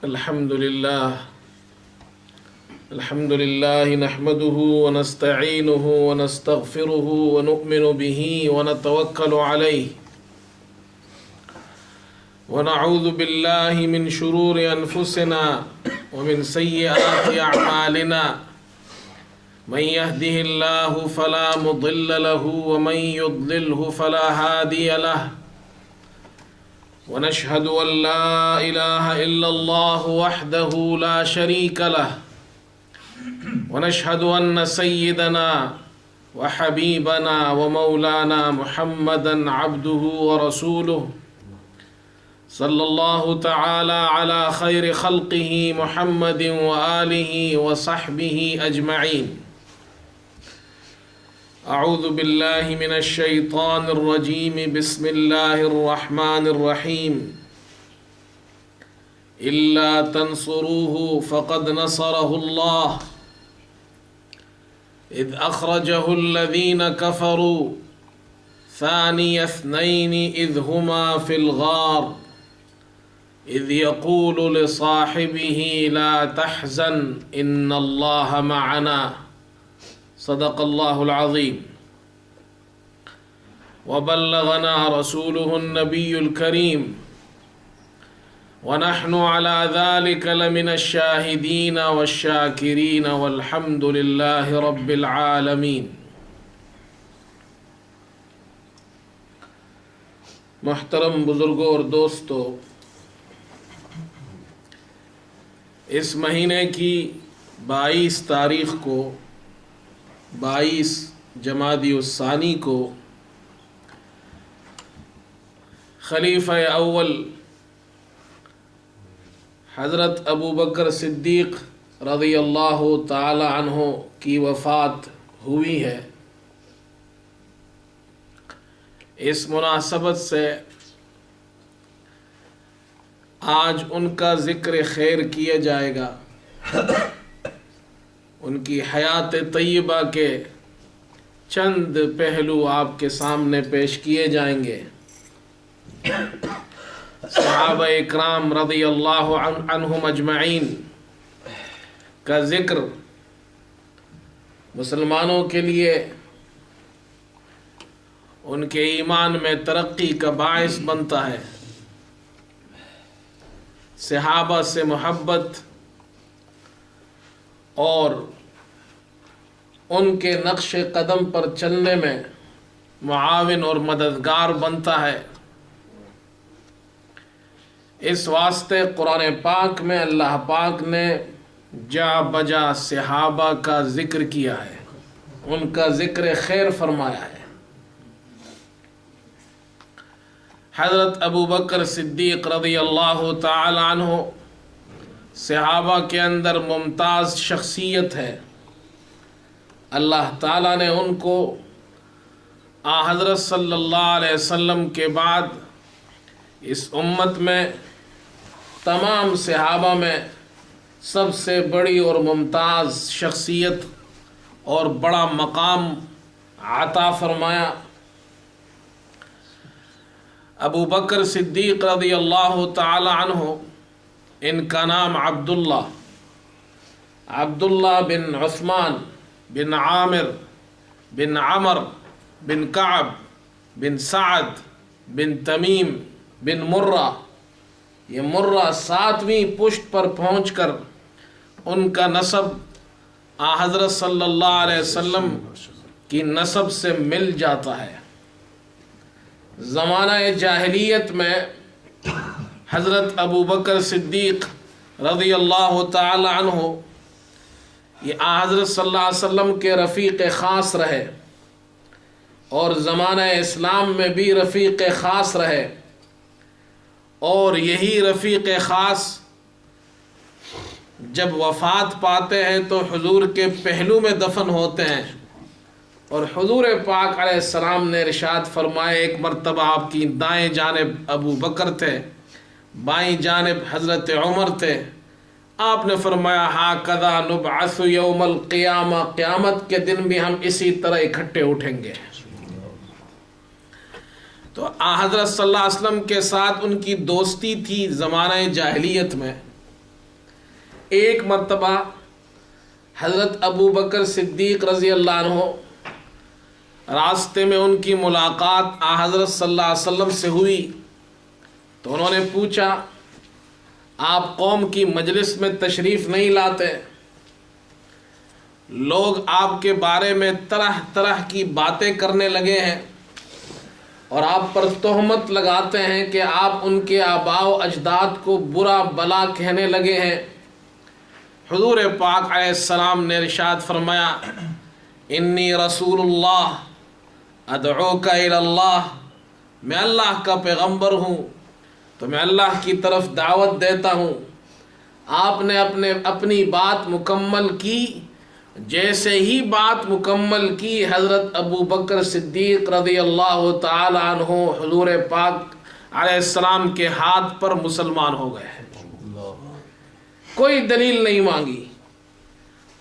الحمد لله نحمده ونستعينه ونستغفره ونؤمن به ونتوكل عليه ونعوذ بالله من شرور أنفسنا ومن سيئات أعمالنا من يهده الله فلا مضل له ومن يضلله فلا هادي له ونشهد أن لا إله إلا الله وحده لا شريك له ونشهد أن سيدنا وحبيبنا ومولانا محمدا عبده ورسوله صلى الله تعالى على خير خلقه محمد وآله وصحبه أجمعين. أعوذ بالله من الشيطان الرجيم. بسم الله الرحمن الرحيم. إلا تنصروه فقد نصره الله إذ أخرجه الذين كفروا ثاني اثنين إذ هما في الغار إذ يقول لصاحبه لا تحزن إن الله معنا. صدق الله العظيم. وبلغنا رسوله النبي الكريم ونحن على ذلك لمن الشاهدين والشاكرين والحمد لله رب العالمين. محترم بزرگوں اور دوستو، اس مہینے کی 22 تاریخ کو 22 جمادی الثانی کو خلیفہ اول حضرت ابو بکر صدیق رضی اللہ تعالی عنہ کی وفات ہوئی ہے. اس مناسبت سے آج ان کا ذکر خیر کیا جائے گا. ان کی حیات طیبہ کے چند پہلو آپ کے سامنے پیش کیے جائیں گے. صحابہ اکرام رضی اللہ عنہم اجمعین کا ذکر مسلمانوں کے لیے ان کے ایمان میں ترقی کا باعث بنتا ہے. صحابہ سے محبت اور ان کے نقش قدم پر چلنے میں معاون اور مددگار بنتا ہے. اس واسطے قرآن پاک میں اللہ پاک نے جا بجا صحابہ کا ذکر کیا ہے، ان کا ذکر خیر فرمایا ہے. حضرت ابو بکر صدیق رضی اللہ تعالی عنہ صحابہ کے اندر ممتاز شخصیت ہے. اللہ تعالیٰ نے ان کو حضرت صلی اللہ علیہ وسلم کے بعد اس امت میں تمام صحابہ میں سب سے بڑی اور ممتاز شخصیت اور بڑا مقام عطا فرمایا. ابو بکر صدیق رضی اللہ تعالی عنہ، ان کا نام عبداللہ بن عثمان بن عامر بن عمر بن کعب بن سعد بن تمیم بن مرہ. یہ مرہ 7ویں پشت پر پہنچ کر ان کا نسب حضرت صلی اللہ علیہ وسلم کی نسب سے مل جاتا ہے. زمانہ جاہلیت میں حضرت ابو بکر صدیق رضی اللہ تعالی عنہ یہ حضرت صلی اللہ علیہ وسلم کے رفیق خاص رہے اور زمانہ اسلام میں بھی رفیق خاص رہے. اور یہی رفیق خاص جب وفات پاتے ہیں تو حضور کے پہلو میں دفن ہوتے ہیں. اور حضور پاک علیہ السلام نے ارشاد فرمائے، ایک مرتبہ آپ کی دائیں جانب ابو بکر تھے، بائیں جانب حضرت عمر تھے. آپ نے فرمایا ہاکذا نبعث یوم القیامہ، قیامت کے دن بھی ہم اسی طرح اکٹھے اٹھیں گے. تو حضرت صلی اللہ علیہ وسلم کے ساتھ ان کی دوستی تھی زمانہ جاہلیت میں. ایک مرتبہ حضرت ابو بکر صدیق رضی اللہ عنہ راستے میں ان کی ملاقات حضرت صلی اللہ علیہ وسلم سے ہوئی تو انہوں نے پوچھا آپ قوم کی مجلس میں تشریف نہیں لاتے؟ لوگ آپ کے بارے میں طرح طرح کی باتیں کرنے لگے ہیں اور آپ پر تہمت لگاتے ہیں کہ آپ ان کے آباء و اجداد کو برا بلا کہنے لگے ہیں۔ حضور پاک علیہ السلام نے ارشاد فرمایا انی رسول اللہ ادعوک الی اللہ، میں اللہ کا پیغمبر ہوں تو میں اللہ کی طرف دعوت دیتا ہوں۔ آپ نے اپنی بات مکمل کی۔ جیسے ہی بات مکمل کی حضرت ابو بکر صدیق رضی اللہ تعالی عنہ حضور پاک علیہ السلام کے ہاتھ پر مسلمان ہو گئے۔ کوئی دلیل نہیں مانگی،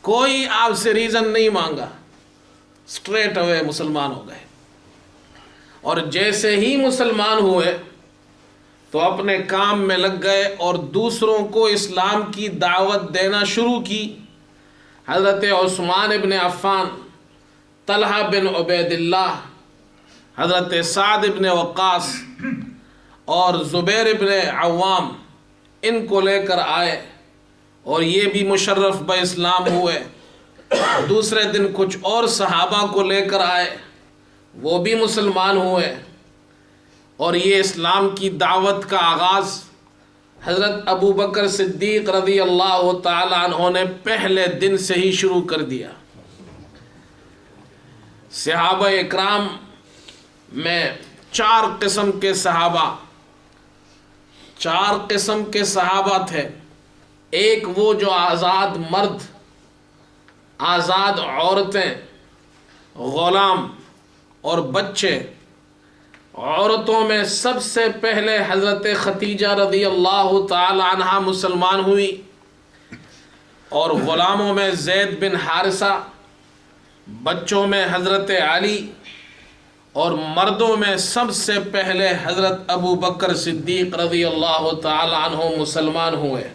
کوئی آپ سے ریزن نہیں مانگا، اسٹریٹ اوے مسلمان ہو گئے۔ اور جیسے ہی مسلمان ہوئے تو اپنے کام میں لگ گئے اور دوسروں کو اسلام کی دعوت دینا شروع کی۔ حضرت عثمان ابن عفان، طلحہ بن عبید اللہ، حضرت سعد ابن وقاص اور زبیر ابن عوام ان کو لے کر آئے اور یہ بھی مشرف بہ اسلام ہوئے۔ دوسرے دن کچھ اور صحابہ کو لے کر آئے، وہ بھی مسلمان ہوئے، اور یہ اسلام کی دعوت کا آغاز حضرت ابو بکر صدیق رضی اللہ تعالی عنہ نے پہلے دن سے ہی شروع کر دیا۔ صحابہ اکرام میں چار قسم کے صحابہ تھے۔ ایک وہ جو آزاد مرد، آزاد عورتیں، غلام اور بچے۔ عورتوں میں سب سے پہلے حضرت ختیجہ رضی اللہ تعالی عنہا مسلمان ہوئی، اور غلاموں میں زید بن حارثہ، بچوں میں حضرت علی، اور مردوں میں سب سے پہلے حضرت ابو بکر صدیق رضی اللہ تعالی عنہ مسلمان ہوئے۔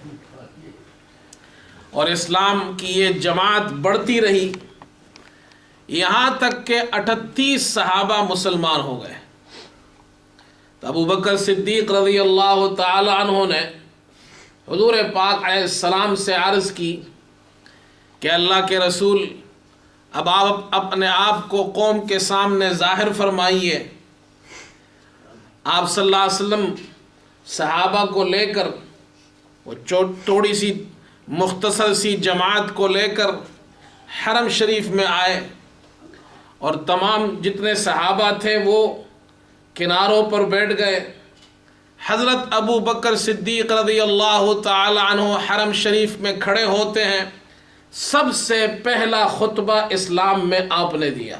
اور اسلام کی یہ جماعت بڑھتی رہی، یہاں تک کہ 38 صحابہ مسلمان ہو گئے۔ تو ابو بکر صدیق رضی اللہ تعالی عنہ نے حضور پاک علیہ السلام سے عرض کی کہ اللہ کے رسول، اب آپ اپنے آپ کو قوم کے سامنے ظاہر فرمائیے۔ آپ صلی اللہ علیہ وسلم صحابہ کو لے کر، وہ تھوڑی سی مختصر سی جماعت کو لے کر حرم شریف میں آئے، اور تمام جتنے صحابہ تھے وہ کناروں پر بیٹھ گئے۔ حضرت ابو بکر صدیق رضی اللہ تعالی عنہ حرم شریف میں کھڑے ہوتے ہیں، سب سے پہلا خطبہ اسلام میں آپ نے دیا،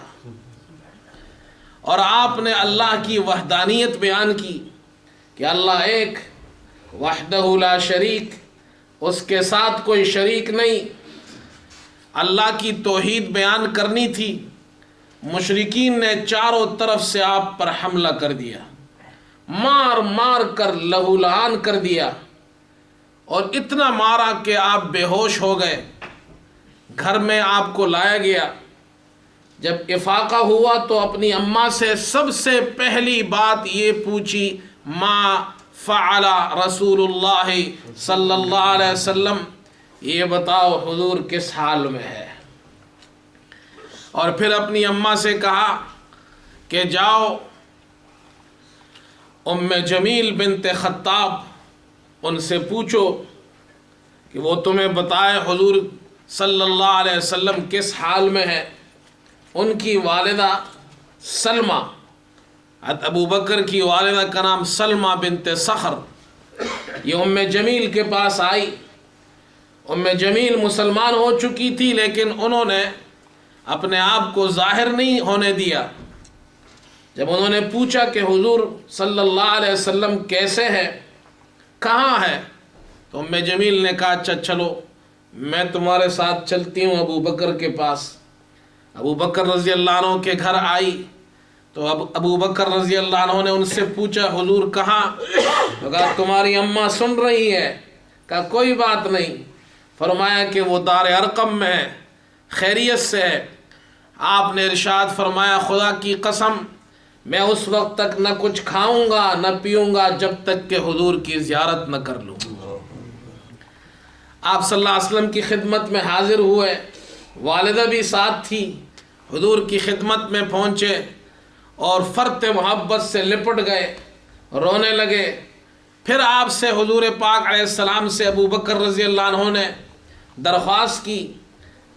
اور آپ نے اللہ کی وحدانیت بیان کی کہ اللہ ایک، وحدہ لا شریک، اس کے ساتھ کوئی شریک نہیں۔ اللہ کی توحید بیان کرنی تھی۔ مشرکین نے چاروں طرف سے آپ پر حملہ کر دیا، مار مار کر لہو لہان کر دیا، اور اتنا مارا کہ آپ بے ہوش ہو گئے۔ گھر میں آپ کو لایا گیا۔ جب افاقہ ہوا تو اپنی اماں سے سب سے پہلی بات یہ پوچھی، ما فعل رسول اللہ صلی اللہ علیہ وسلم، یہ بتاؤ حضور کس حال میں ہے۔ اور پھر اپنی اماں سے کہا کہ جاؤ ام جمیل بنت خطاب، ان سے پوچھو کہ وہ تمہیں بتائے حضور صلی اللہ علیہ وسلم کس حال میں ہے۔ ان کی والدہ سلمہ، ابو بکر کی والدہ کا نام سلمہ بنت صخر، یہ ام جمیل کے پاس آئی۔ ام جمیل مسلمان ہو چکی تھی، لیکن انہوں نے اپنے آپ کو ظاہر نہیں ہونے دیا۔ جب انہوں نے پوچھا کہ حضور صلی اللہ علیہ وسلم کیسے ہیں، کہاں ہے، تو ام جمیل نے کہا اچھا چلو میں تمہارے ساتھ چلتی ہوں ابو بکر کے پاس۔ ابو بکر رضی اللہ عنہ کے گھر آئی تو ابو بکر رضی اللہ عنہ نے ان سے پوچھا حضور کہاں، تو کہا تمہاری اماں سن رہی ہے۔ کہا کوئی بات نہیں، فرمایا کہ وہ دار ارقم میں ہے، خیریت سے ہے۔ آپ نے ارشاد فرمایا خدا کی قسم میں اس وقت تک نہ کچھ کھاؤں گا نہ پیوں گا جب تک کہ حضور کی زیارت نہ کر لوں۔ آپ صلی اللہ علیہ وسلم کی خدمت میں حاضر ہوئے، والدہ بھی ساتھ تھی، حضور کی خدمت میں پہنچے اور فرط محبت سے لپٹ گئے، رونے لگے۔ پھر آپ سے حضور پاک علیہ السلام سے ابو بکر رضی اللہ عنہ نے درخواست کی،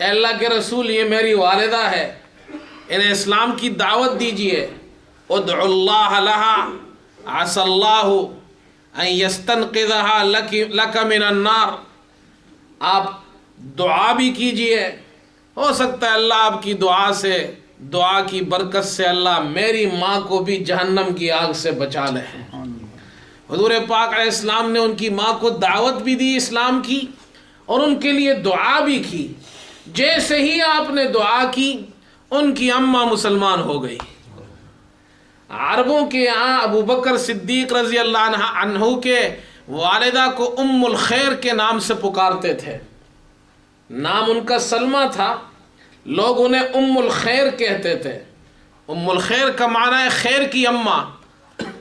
اے اللہ کے رسول یہ میری والدہ ہے، انہیں اسلام کی دعوت دیجئے، ادعو اللہ لہا عسى اللہ ان یستنقذها لک من النار، آپ دعا بھی کیجئے، ہو سکتا ہے اللہ آپ کی دعا سے، دعا کی برکت سے اللہ میری ماں کو بھی جہنم کی آگ سے بچا لے۔ حضور پاک علیہ السلام نے ان کی ماں کو دعوت بھی دی اسلام کی اور ان کے لیے دعا بھی کی۔ جیسے ہی آپ نے دعا کی ان کی اماں مسلمان ہو گئی۔ عربوں کے یہاں ابو بکر صدیق رضی اللہ عنہ کے والدہ کو ام الخیر کے نام سے پکارتے تھے، نام ان کا سلمہ تھا، لوگ انہیں ام الخیر کہتے تھے۔ ام الخیر کا معنی ہے خیر کی اماں،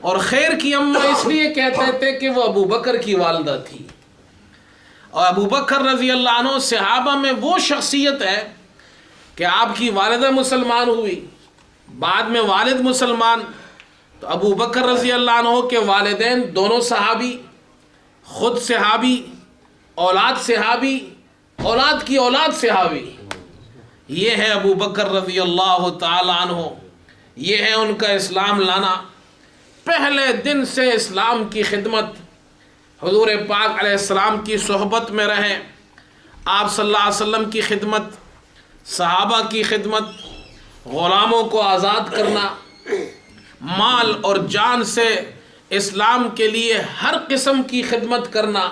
اور خیر کی اماں اس لیے کہتے تھے کہ وہ ابو بکر کی والدہ تھی۔ اور ابو بکر رضی اللہ عنہ صحابہ میں وہ شخصیت ہے کہ آپ کی والدہ مسلمان ہوئی، بعد میں والد مسلمان، تو ابو بکر رضی اللہ عنہ کے والدین دونوں صحابی، خود صحابی، اولاد صحابی، اولاد کی اولاد صحابی۔ یہ ہے ابو بکر رضی اللہ تعالی عنہ، یہ ہے ان کا اسلام لانا۔ پہلے دن سے اسلام کی خدمت، حضور پاک علیہ السلام کی صحبت میں رہے، آپ صلی اللہ علیہ وسلم کی خدمت، صحابہ کی خدمت، غلاموں کو آزاد کرنا، مال اور جان سے اسلام کے لیے ہر قسم کی خدمت کرنا۔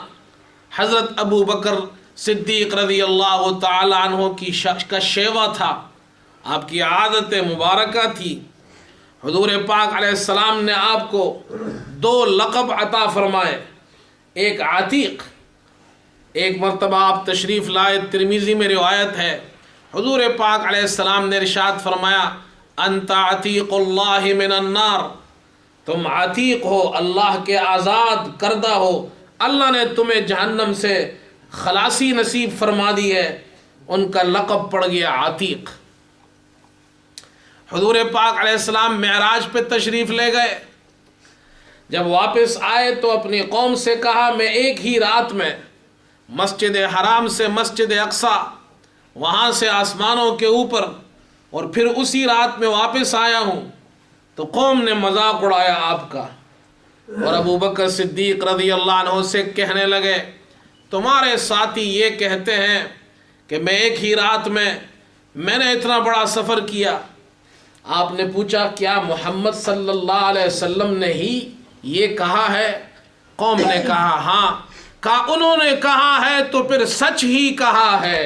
حضرت ابو بکر صدیق رضی اللہ تعالی عنہ کا شیوا تھا، آپ کی عادت مبارکہ تھی۔ حضور پاک علیہ السلام نے آپ کو 2 لقب عطا فرمائے، ایک عتیق، ایک مرتبہ آپ تشریف لائے، ترمذی میں روایت ہے، حضور پاک علیہ السلام نے ارشاد فرمایا انت عتیق اللہ من النار، تم عتیق ہو، اللہ کے آزاد کردہ ہو، اللہ نے تمہیں جہنم سے خلاصی نصیب فرما دی ہے، ان کا لقب پڑ گیا عتیق۔ حضور پاک علیہ السلام معراج پہ تشریف لے گئے، جب واپس آئے تو اپنی قوم سے کہا میں ایک ہی رات میں مسجد حرام سے مسجد اقصی، وہاں سے آسمانوں کے اوپر، اور پھر اسی رات میں واپس آیا ہوں۔ تو قوم نے مذاق اڑایا آپ کا، اور ابو بکر صدیق رضی اللہ عنہ سے کہنے لگے تمہارے ساتھی یہ کہتے ہیں کہ میں ایک ہی رات میں نے اتنا بڑا سفر کیا۔ آپ نے پوچھا کیا محمد صلی اللہ علیہ وسلم نے ہی یہ کہا ہے؟ قوم نے کہا ہاں۔ کہا انہوں نے کہا ہے تو پھر سچ ہی کہا ہے،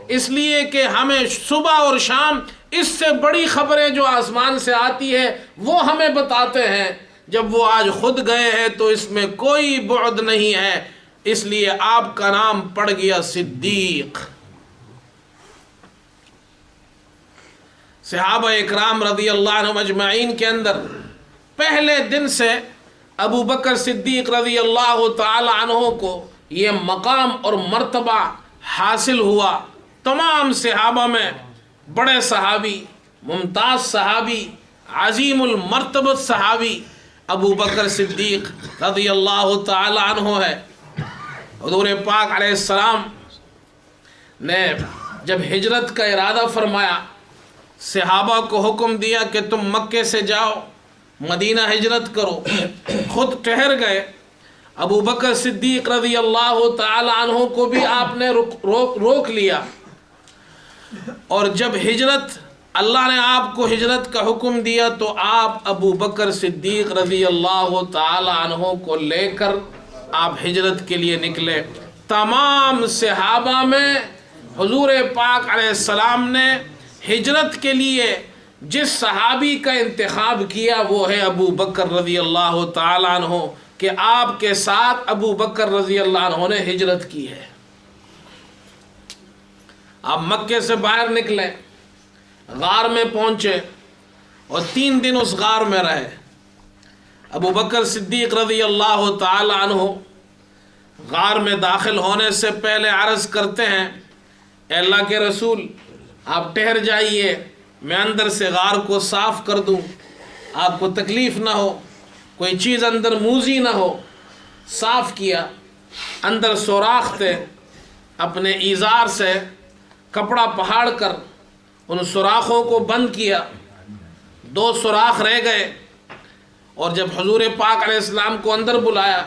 اس لیے کہ ہمیں صبح اور شام اس سے بڑی خبریں جو آسمان سے آتی ہے وہ ہمیں بتاتے ہیں، جب وہ آج خود گئے ہیں تو اس میں کوئی بعد نہیں ہے، اس لیے آپ کا نام پڑ گیا صدیق۔ صحابہ اکرام رضی اللہ عنہم اجمعین کے اندر پہلے دن سے ابو بکر صدیق رضی اللہ تعالی عنہ کو یہ مقام اور مرتبہ حاصل ہوا۔ تمام صحابہ میں بڑے صحابی، ممتاز صحابی، عظیم المرتبت صحابی ابو بکر صدیق رضی اللہ تعالی عنہ ہے۔ حضور پاک علیہ السلام نے جب ہجرت کا ارادہ فرمایا، صحابہ کو حکم دیا کہ تم مکے سے جاؤ، مدینہ ہجرت کرو، خود ٹھہر گئے۔ ابو بکر صدیق رضی اللہ تعالی عنہ کو بھی آپ نے روک لیا، اور جب ہجرت اللہ نے آپ کو ہجرت کا حکم دیا تو آپ ابو بکر صدیق رضی اللہ تعالی عنہ کو لے کر آپ ہجرت کے لیے نکلے۔ تمام صحابہ میں حضور پاک علیہ السلام نے ہجرت کے لیے جس صحابی کا انتخاب کیا وہ ہے ابو بکر رضی اللہ تعالی عنہ، کہ آپ کے ساتھ ابو بکر رضی اللہ عنہ نے ہجرت کی ہے۔ آپ مکے سے باہر نکلے، غار میں پہنچے اور 3 دن اس غار میں رہے۔ ابو بکر صدیق رضی اللہ تعالی عنہ غار میں داخل ہونے سے پہلے عرض کرتے ہیں، اے اللہ کے رسول آپ ٹھہر جائیے، میں اندر سے غار کو صاف کر دوں، آپ کو تکلیف نہ ہو، کوئی چیز اندر موذی نہ ہو۔ صاف کیا، اندر سوراخ تھے، اپنے ایزار سے کپڑا پہاڑ کر ان سوراخوں کو بند کیا، 2 سوراخ رہ گئے، اور جب حضور پاک علیہ السلام کو اندر بلایا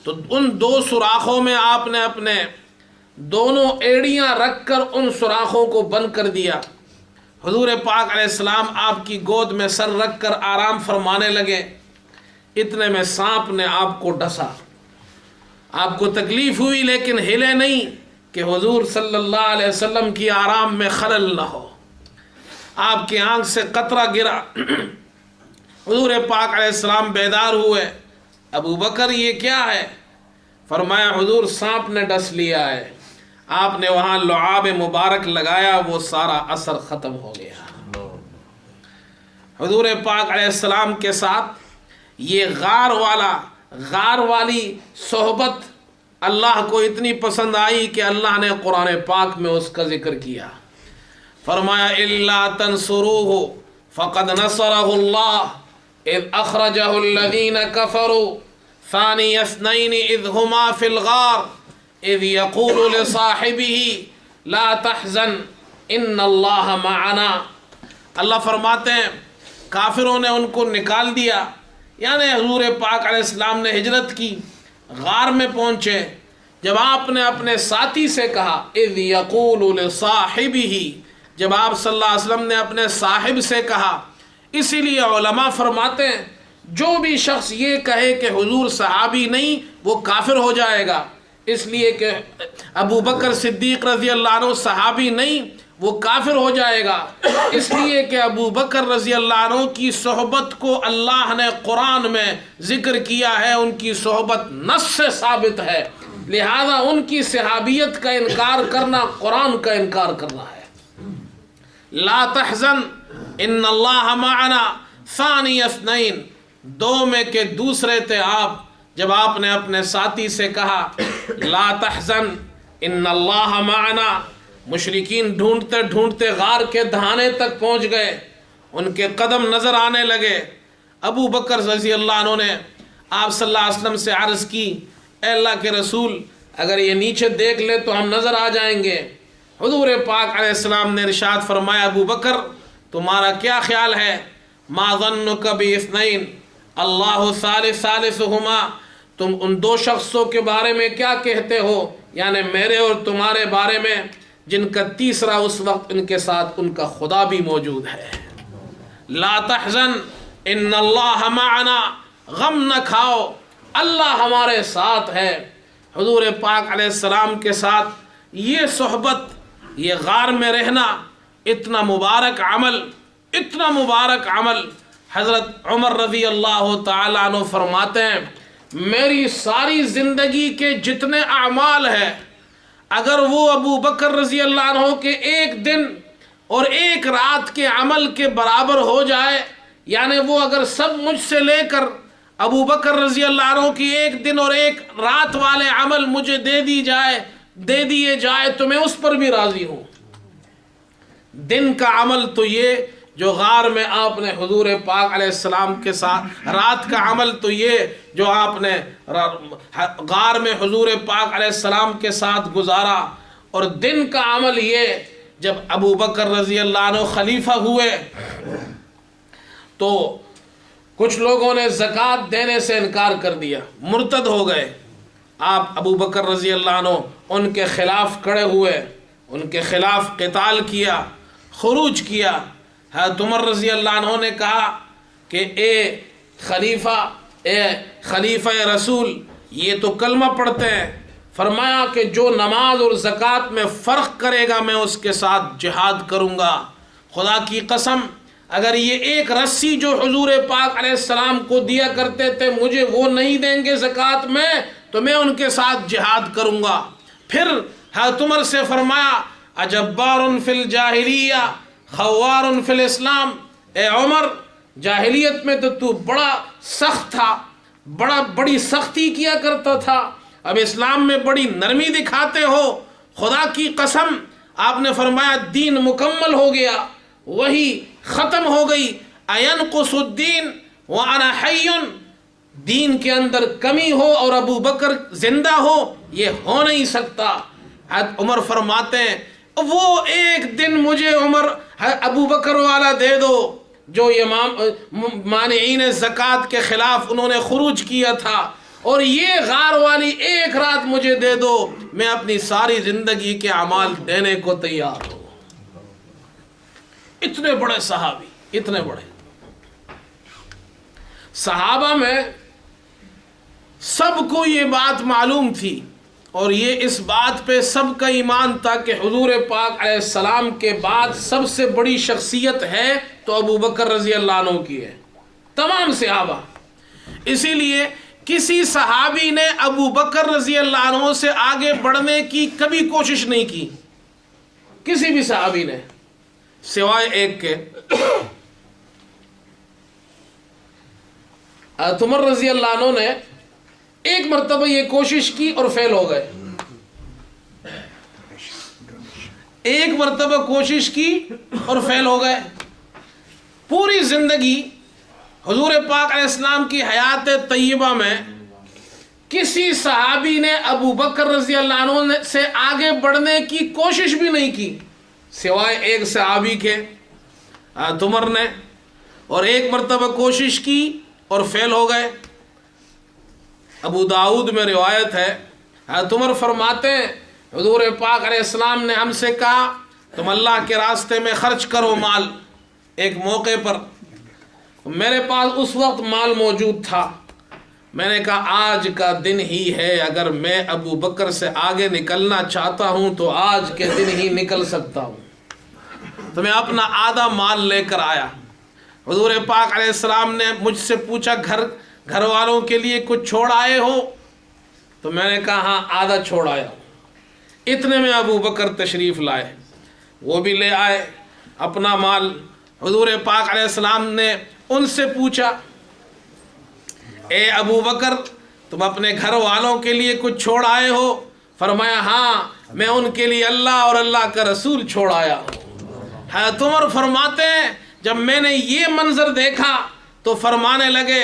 تو ان 2 سوراخوں میں آپ نے اپنے دونوں ایڑیاں رکھ کر ان سوراخوں کو بند کر دیا۔ حضور پاک علیہ السلام آپ کی گود میں سر رکھ کر آرام فرمانے لگے، اتنے میں سانپ نے آپ کو ڈسا، آپ کو تکلیف ہوئی لیکن ہلے نہیں کہ حضور صلی اللہ علیہ وسلم کی آرام میں خلل نہ ہو۔ آپ کی آنکھ سے قطرہ گرا، حضور پاک علیہ السلام بیدار ہوئے، ابو بکر یہ کیا ہے؟ فرمایا حضور سانپ نے ڈس لیا ہے۔ آپ نے وہاں لعاب مبارک لگایا، وہ سارا اثر ختم ہو گیا۔ حضور پاک علیہ السلام کے ساتھ یہ غار والی صحبت اللہ کو اتنی پسند آئی کہ اللہ نے قرآن پاک میں اس کا ذکر کیا۔ فرمایا الا تنصروه فقد نصره الله اذ اخرجه الذين كفروا ثاني اثنين اذ هما في الغار اذ يقول لصاحبه لا تحزن ان الله معنا۔ اللہ فرماتے ہیں کافروں نے ان کو نکال دیا، یعنی حضور پاک علیہ السلام نے ہجرت کی، غار میں پہنچے، جب آپ نے اپنے ساتھی سے کہا اذ یقول لصاحبہ، جب آپ صلی اللہ علیہ وسلم نے اپنے صاحب سے کہا۔ اسی لیے علماء فرماتے ہیں جو بھی شخص یہ کہے کہ حضور صحابی نہیں وہ کافر ہو جائے گا، اس لیے کہ ابو بکر صدیق رضی اللہ عنہ صحابی نہیں وہ کافر ہو جائے گا، اس لیے کہ ابو بکر رضی اللہ عنہ کی صحبت کو اللہ نے قرآن میں ذکر کیا ہے، ان کی صحبت نص سے ثابت ہے، لہذا ان کی صحابیت کا انکار کرنا قرآن کا انکار کرنا ہے۔ لا تحزن ان اللہ معنا ثانی اثنین، 2 میں کے دوسرے تھے آپ، جب آپ نے اپنے ساتھی سے کہا لا تحزن ان اللہ معنا، مشرکین ڈھونڈتے ڈھونڈتے غار کے دہانے تک پہنچ گئے، ان کے قدم نظر آنے لگے۔ ابو بکر رضی اللہ عنہ نے آپ صلی اللہ علیہ وسلم سے عرض کی، اے اللہ کے رسول اگر یہ نیچے دیکھ لے تو ہم نظر آ جائیں گے۔ حضور پاک علیہ السلام نے ارشاد فرمایا ابو بکر تمہارا کیا خیال ہے؟ ما ظنک باثنین اللہ ثالثہما، تم ان 2 شخصوں کے بارے میں کیا کہتے ہو، یعنی میرے اور تمہارے بارے میں، جن کا تیسرا اس وقت ان کے ساتھ ان کا خدا بھی موجود ہے۔ لا تحزن ان اللہ معنا، غم نہ کھاؤ اللہ ہمارے ساتھ ہے۔ حضور پاک علیہ السلام کے ساتھ یہ صحبت، یہ غار میں رہنا، اتنا مبارک عمل، حضرت عمر رضی اللہ تعالیٰ عنہ فرماتے ہیں میری ساری زندگی کے جتنے اعمال ہیں اگر وہ ابو بکر رضی اللہ عنہ کے 1 دن اور 1 رات کے عمل کے برابر ہو جائے، یعنی وہ اگر سب مجھ سے لے کر ابو بکر رضی اللہ عنہ کی 1 دن اور 1 رات والے عمل مجھے دے دیے جائے تو میں اس پر بھی راضی ہوں۔ دن کا عمل تو یہ جو غار میں آپ نے حضور پاک علیہ السلام کے ساتھ، رات کا عمل تو یہ جو آپ نے غار میں حضور پاک علیہ السلام کے ساتھ گزارا، اور دن کا عمل یہ جب ابو بکر رضی اللہ عنہ خلیفہ ہوئے تو کچھ لوگوں نے زکوٰۃ دینے سے انکار کر دیا، مرتد ہو گئے۔ آپ ابو بکر رضی اللہ عنہ ان کے خلاف کھڑے ہوئے، ان کے خلاف قتال کیا، خروج کیا۔ حضرت عمر رضی اللہ عنہ نے کہا کہ اے خلیفہ رسول یہ تو کلمہ پڑھتے ہیں، فرمایا کہ جو نماز اور زکوٰۃ میں فرق کرے گا میں اس کے ساتھ جہاد کروں گا۔ خدا کی قسم اگر یہ 1 رسی جو حضور پاک علیہ السلام کو دیا کرتے تھے مجھے وہ نہیں دیں گے زکوٰۃ میں تو میں ان کے ساتھ جہاد کروں گا۔ پھر حضرت عمر سے فرمایا اجبار فی الجاہلیہ خوار فی الاسلام، اے عمر جاہلیت میں تو بڑا سخت تھا، بڑی سختی کیا کرتا تھا، اب اسلام میں بڑی نرمی دکھاتے ہو۔ خدا کی قسم آپ نے فرمایا دین مکمل ہو گیا، وہی ختم ہو گئی۔ اینقص الدین وانا حی، دین کے اندر کمی ہو اور ابو بکر زندہ ہو، یہ ہو نہیں سکتا۔ عمر فرماتے ہیں وہ ایک دن مجھے عمر ابو بکر والا دے دو جو مانعین زکوٰۃ کے خلاف انہوں نے خروج کیا تھا، اور یہ غار والی ایک رات مجھے دے دو، میں اپنی ساری زندگی کے اعمال دینے کو تیار ہوں۔ اتنے بڑے صحابی، اتنے بڑے صحابہ میں سب کو یہ بات معلوم تھی، اور یہ اس بات پہ سب کا ایمان تھا کہ حضور پاک علیہ السلام کے بعد سب سے بڑی شخصیت ہے تو ابو بکر رضی اللہ عنہ کی ہے، تمام صحابہ۔ اسی لیے کسی صحابی نے ابو بکر رضی اللہ عنہ سے آگے بڑھنے کی کبھی کوشش نہیں کی، کسی بھی صحابی نے، سوائے ایک کے، عمر رضی اللہ عنہ نے ایک مرتبہ یہ کوشش کی اور فیل ہو گئے، ایک مرتبہ کوشش کی اور فیل ہو گئے۔ پوری زندگی حضور پاک علیہ السلام کی حیات طیبہ میں کسی صحابی نے ابو بکر رضی اللہ عنہ سے آگے بڑھنے کی کوشش بھی نہیں کی، سوائے ایک صحابی کے، عمر نے، اور ایک مرتبہ کوشش کی اور فیل ہو گئے۔ ابو داؤد میں روایت ہے، عمر فرماتے ہیں حضور پاک علیہ السلام نے ہم سے کہا تم اللہ کے راستے میں خرچ کرو مال۔ ایک موقع پر میرے پاس اس وقت مال موجود تھا، میں نے کہا آج کا دن ہی ہے، اگر میں ابو بکر سے آگے نکلنا چاہتا ہوں تو آج کے دن ہی نکل سکتا ہوں، تو میں اپنا آدھا مال لے کر آیا۔ حضور پاک علیہ السلام نے مجھ سے پوچھا گھر والوں کے لیے کچھ چھوڑ آئے ہو؟ تو میں نے کہا ہاں آدھا چھوڑ آیا ہوں۔ اتنے میں ابو بکر تشریف لائے، وہ بھی لے آئے اپنا مال۔ حضور پاک علیہ السلام نے ان سے پوچھا اے ابو بکر تم اپنے گھر والوں کے لیے کچھ چھوڑ آئے ہو؟ فرمایا ہاں میں ان کے لیے اللہ اور اللہ کا رسول چھوڑ آیا ہوں۔ حضرت عمر فرماتے ہیں جب میں نے یہ منظر دیکھا تو فرمانے لگے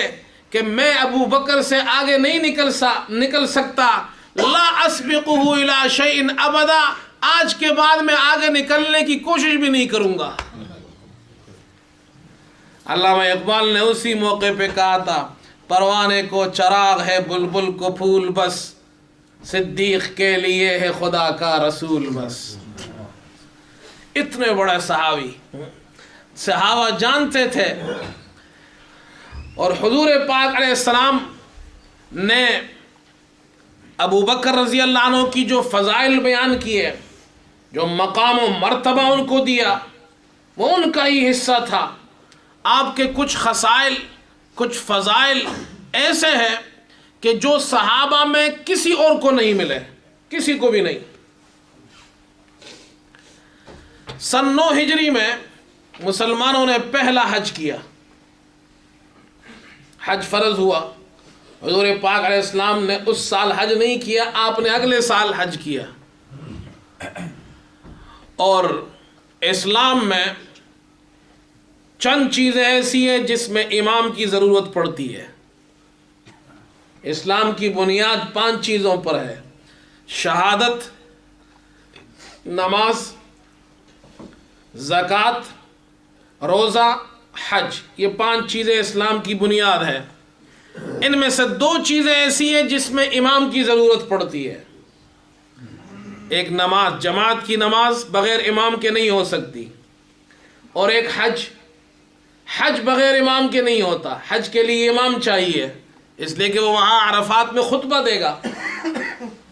کہ میں ابو بکر سے آگے نہیں نکل سکتا، لا اسبقہ الی شیء ابدا، آج کے بعد میں آگے نکلنے کی کوشش بھی نہیں کروں گا۔ علامہ اقبال نے اسی موقع پہ کہا تھا پروانے کو چراغ ہے بلبل کو پھول بس، صدیق کے لیے ہے خدا کا رسول بس۔ اتنے بڑے صحابہ جانتے تھے، اور حضور پاک علیہ السلام نے ابو بکر رضی اللہ عنہ کی جو فضائل بیان کیے، جو مقام و مرتبہ ان کو دیا، وہ ان کا ہی حصہ تھا۔ آپ کے کچھ خصائل، کچھ فضائل ایسے ہیں کہ جو صحابہ میں کسی اور کو نہیں ملے، کسی کو بھی نہیں۔ سن 9 ہجری میں مسلمانوں نے پہلا حج کیا، حج فرض ہوا۔ حضور پاک علیہ السلام نے اس سال حج نہیں کیا، آپ نے اگلے سال حج کیا۔ اور اسلام میں چند چیزیں ایسی ہیں جس میں امام کی ضرورت پڑتی ہے۔ اسلام کی بنیاد 5 چیزوں پر ہے: شہادت، نماز، زکوٰۃ، روزہ، حج، یہ 5 چیزیں اسلام کی بنیاد ہے۔ ان میں سے 2 چیزیں ایسی ہیں جس میں امام کی ضرورت پڑتی ہے۔ ایک نماز، جماعت کی نماز بغیر امام کے نہیں ہو سکتی، اور ایک حج، حج بغیر امام کے نہیں ہوتا، حج کے لیے امام چاہیے، اس لیے کہ وہ وہاں عرفات میں خطبہ دے گا،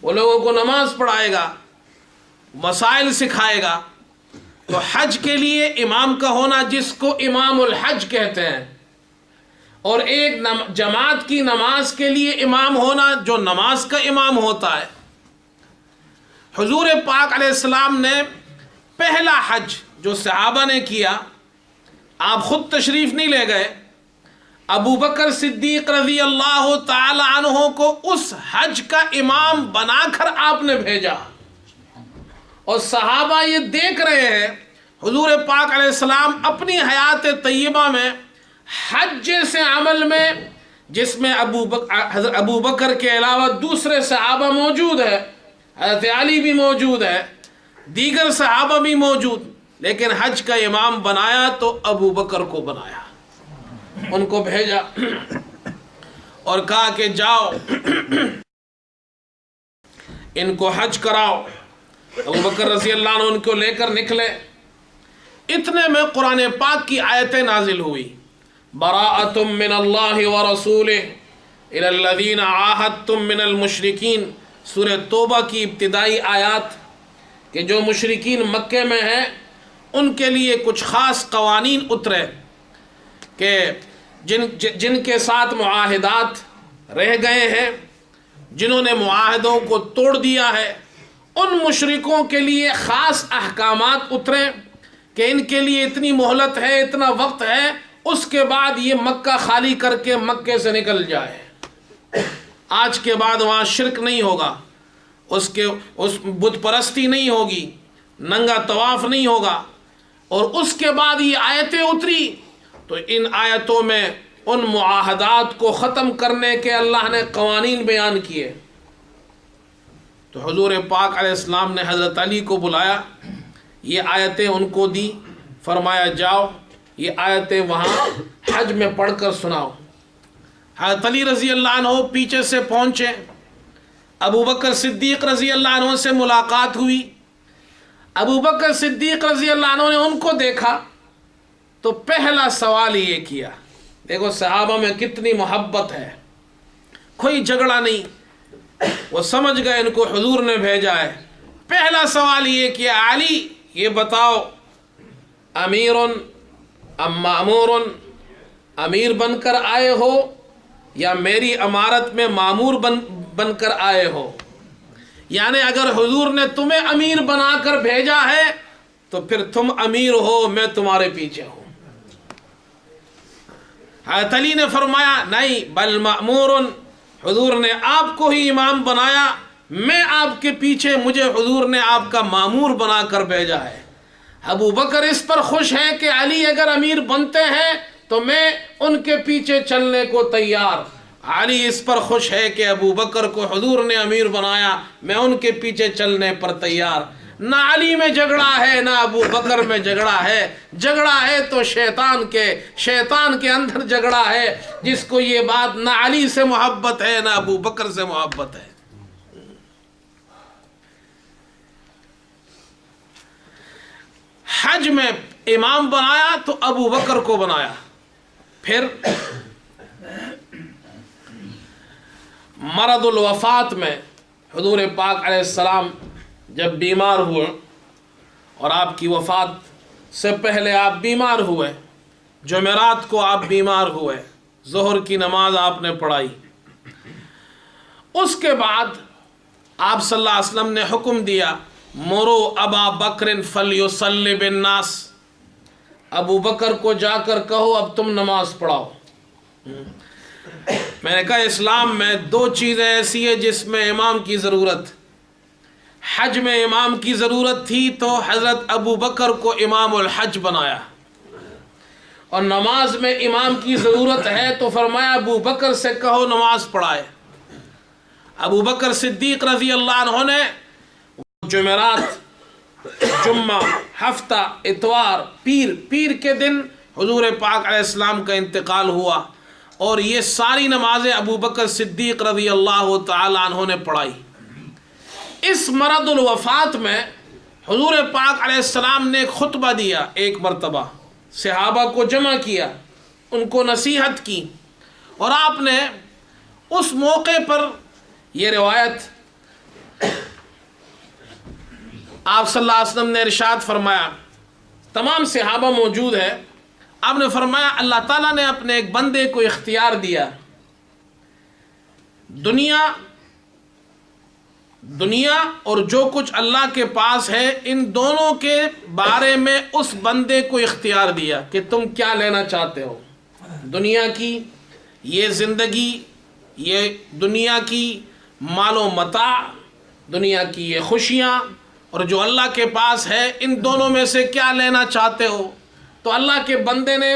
وہ لوگوں کو نماز پڑھائے گا، مسائل سکھائے گا۔ تو حج کے لیے امام کا ہونا، جس کو امام الحج کہتے ہیں، اور ایک جماعت کی نماز کے لیے امام ہونا جو نماز کا امام ہوتا ہے۔ حضور پاک علیہ السلام نے پہلا حج جو صحابہ نے کیا، آپ خود تشریف نہیں لے گئے، ابو بکر صدیق رضی اللہ تعالی عنہ کو اس حج کا امام بنا کر آپ نے بھیجا، اور صحابہ یہ دیکھ رہے ہیں حضور پاک علیہ السلام اپنی حیات طیبہ میں حج جیسے عمل میں، جس میں حضرت ابو بکر کے علاوہ دوسرے صحابہ موجود ہے، حضرت علی بھی موجود ہے، دیگر صحابہ بھی موجود، لیکن حج کا امام بنایا تو ابو بکر کو بنایا، ان کو بھیجا اور کہا کہ جاؤ ان کو حج کراؤ۔ ابو بکر رضی اللہ عنہ ان کو لے کر نکلے، اتنے میں قرآن پاک کی آیتیں نازل ہوئی، براءۃ من اللہ ورسولہ الی الذین عاہدتم من المشرکین، سورہ توبہ کی ابتدائی آیات، کہ جو مشرکین مکے میں ہیں ان کے لیے کچھ خاص قوانین اترے کہ جن کے ساتھ معاہدات رہ گئے ہیں، جنہوں نے معاہدوں کو توڑ دیا ہے، ان مشرکوں کے لیے خاص احکامات اترے کہ ان کے لیے اتنی مہلت ہے، اتنا وقت ہے، اس کے بعد یہ مکہ خالی کر کے مکے سے نکل جائے، آج کے بعد وہاں شرک نہیں ہوگا، اس بت پرستی نہیں ہوگی، ننگا طواف نہیں ہوگا۔ اور اس کے بعد یہ آیتیں اتری تو ان آیتوں میں ان معاہدات کو ختم کرنے کے اللہ نے قوانین بیان کیے۔ تو حضور پاک علیہ السلام نے حضرت علی کو بلایا، یہ آیتیں ان کو دی، فرمایا جاؤ یہ آیتیں وہاں حج میں پڑھ کر سناؤ۔ حضرت علی رضی اللہ عنہ پیچھے سے پہنچے، ابو بکر صدیق رضی اللہ عنہ سے ملاقات ہوئی، ابو بکر صدیق رضی اللہ عنہ نے ان کو دیکھا تو پہلا سوال یہ کیا، دیکھو صحابہ میں کتنی محبت ہے، کوئی جھگڑا نہیں، وہ سمجھ گئے ان کو حضور نے بھیجا ہے۔ پہلا سوال یہ کیا، علی یہ بتاؤ امیر ام مامور، امیر بن کر آئے ہو یا میری امارت میں مامور بن کر آئے ہو؟ یعنی اگر حضور نے تمہیں امیر بنا کر بھیجا ہے تو پھر تم امیر ہو، میں تمہارے پیچھے ہوں۔ حضرت علی نے فرمایا نہیں، بل مأمور، حضور نے آپ کو ہی امام بنایا، میں آپ کے پیچھے، مجھے حضور نے آپ کا مامور بنا کر بھیجا ہے۔ ابو بکر اس پر خوش ہے کہ علی اگر امیر بنتے ہیں تو میں ان کے پیچھے چلنے کو تیار۔ علی اس پر خوش ہے کہ ابو بکر کو حضور نے امیر بنایا، میں ان کے پیچھے چلنے پر تیار۔ نہ علی میں جھگڑا ہے نہ ابو بکر میں جھگڑا ہے، جھگڑا ہے تو شیطان کے اندر جھگڑا ہے، جس کو یہ بات نہ علی سے محبت ہے نہ ابو بکر سے محبت ہے۔ حج میں امام بنایا تو ابو بکر کو بنایا۔ پھر مرض الوفات میں حضور پاک علیہ السلام جب بیمار ہوئے، اور آپ کی وفات سے پہلے آپ بیمار ہوئے، جمعرات کو آپ بیمار ہوئے، ظہر کی نماز آپ نے پڑھائی، اس کے بعد آپ صلی اللہ علیہ وسلم نے حکم دیا، مرو ابا بکر فلیصلی بالناس، ابو بکر کو جا کر کہو اب تم نماز پڑھاؤ۔ میں نے کہا اسلام میں دو چیزیں ایسی ہیں جس میں امام کی ضرورت، حج میں امام کی ضرورت تھی تو حضرت ابو بکر کو امام الحج بنایا، اور نماز میں امام کی ضرورت ہے تو فرمایا ابو بکر سے کہو نماز پڑھائے۔ ابو بکر صدیق رضی اللہ عنہ نے جمعرات، جمعہ، ہفتہ، اتوار، پیر کے دن حضور پاک علیہ السلام کا انتقال ہوا، اور یہ ساری نمازیں ابو بکر صدیق رضی اللہ تعالی عنہ نے پڑھائی۔ اس مرض الوفات میں حضور پاک علیہ السلام نے ایک خطبہ دیا، ایک مرتبہ صحابہ کو جمع کیا، ان کو نصیحت کی، اور آپ نے اس موقع پر یہ روایت آپ صلی اللہ علیہ وسلم نے ارشاد فرمایا، تمام صحابہ موجود ہے، آپ نے فرمایا اللہ تعالیٰ نے اپنے ایک بندے کو اختیار دیا، دنیا دنیا اور جو کچھ اللہ کے پاس ہے، ان دونوں کے بارے میں اس بندے کو اختیار دیا کہ تم کیا لینا چاہتے ہو، دنیا کی یہ زندگی، یہ دنیا کی مال و متاع، دنیا کی یہ خوشیاں، اور جو اللہ کے پاس ہے، ان دونوں میں سے کیا لینا چاہتے ہو؟ تو اللہ کے بندے نے